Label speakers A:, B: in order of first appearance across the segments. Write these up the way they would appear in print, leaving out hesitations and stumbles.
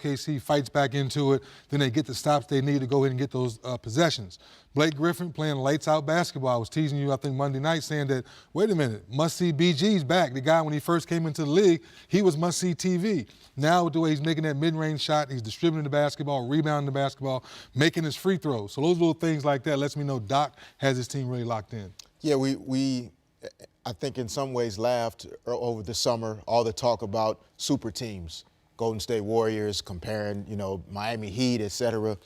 A: OKC fights back into it. Then they get the stops they need to go ahead and get those possessions. Blake Griffin playing lights-out basketball. I was teasing you, I think, Monday night saying that, wait a minute, must-see BG's back. The guy, when he first came into the league, he was must-see TV. Now, with the way he's making that mid-range shot, he's distributing the basketball, rebounding the basketball, making his free throws. So those little things like that lets me know Doc has his team really locked in.
B: Yeah, we I think in some ways laughed over the summer, all the talk about super teams, Golden State Warriors, comparing, Miami Heat, et cetera.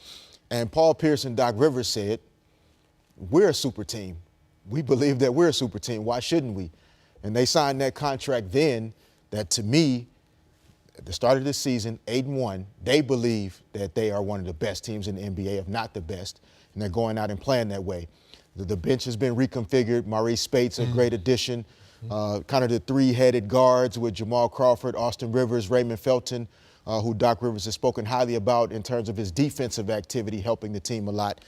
B: And Paul Pierce and Doc Rivers said, we're a super team. We believe that we're a super team. Why shouldn't we? And they signed that contract then that, to me, at the start of this season, 8-1, they believe that they are one of the best teams in the NBA, if not the best, and they're going out and playing that way. The bench has been reconfigured. Maurice Spates, a great addition. Kind of the three-headed guards with Jamal Crawford, Austin Rivers, Raymond Felton, who Doc Rivers has spoken highly about in terms of his defensive activity, helping the team a lot.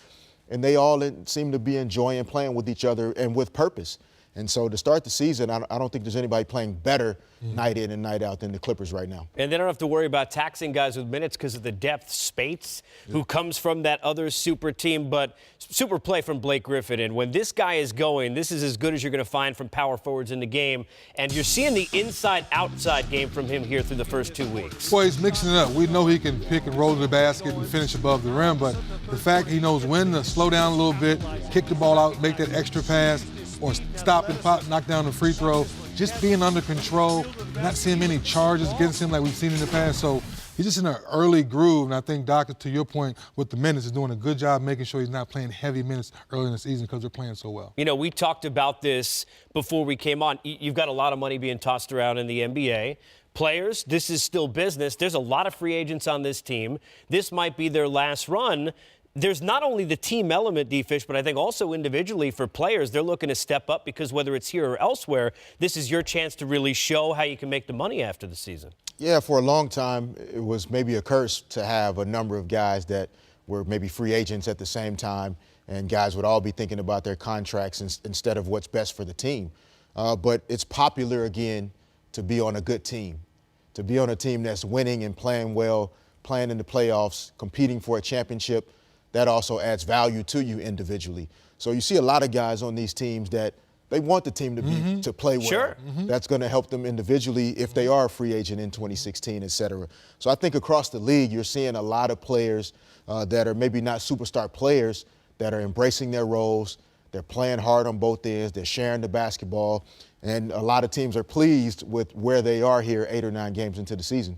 B: And they all seem to be enjoying playing with each other and with purpose. And so to start the season, I don't think there's anybody playing better night in and night out than the Clippers right now.
C: And they don't have to worry about taxing guys with minutes because of the depth. Spates, who comes from that other super team, but super play from Blake Griffin. And when this guy is going, this is as good as you're going to find from power forwards in the game. And you're seeing the inside-outside game from him here through the first 2 weeks.
A: Boy, he's mixing it up. We know he can pick and roll to the basket and finish above the rim, but the fact he knows when to slow down a little bit, kick the ball out, make that extra pass, or stop and pop, knock down the free throw, just being under control, not seeing many charges against him like we've seen in the past. So he's just in an early groove, and I think Doc, to your point, with the minutes, is doing a good job making sure he's not playing heavy minutes early in the season because they're playing so well.
C: We talked about this before we came on. You've got a lot of money being tossed around in the NBA. Players, this is still business. There's a lot of free agents on this team. This might be their last run. There's not only the team element, D-Fish, but I think also individually for players, they're looking to step up because whether it's here or elsewhere, this is your chance to really show how you can make the money after the season. Yeah,
B: for a long time, it was maybe a curse to have a number of guys that were maybe free agents at the same time, and guys would all be thinking about their contracts instead of what's best for the team. But it's popular again to be on a good team, to be on a team that's winning and playing well, playing in the playoffs, competing for a championship. That also adds value to you individually. So you see a lot of guys on these teams that they want the team to play well.
C: Sure.
B: That's going to help them individually if they are a free agent in 2016, et cetera. So I think across the league, you're seeing a lot of players that are maybe not superstar players that are embracing their roles. They're playing hard on both ends. They're sharing the basketball. And a lot of teams are pleased with where they are here 8 or 9 games into the season.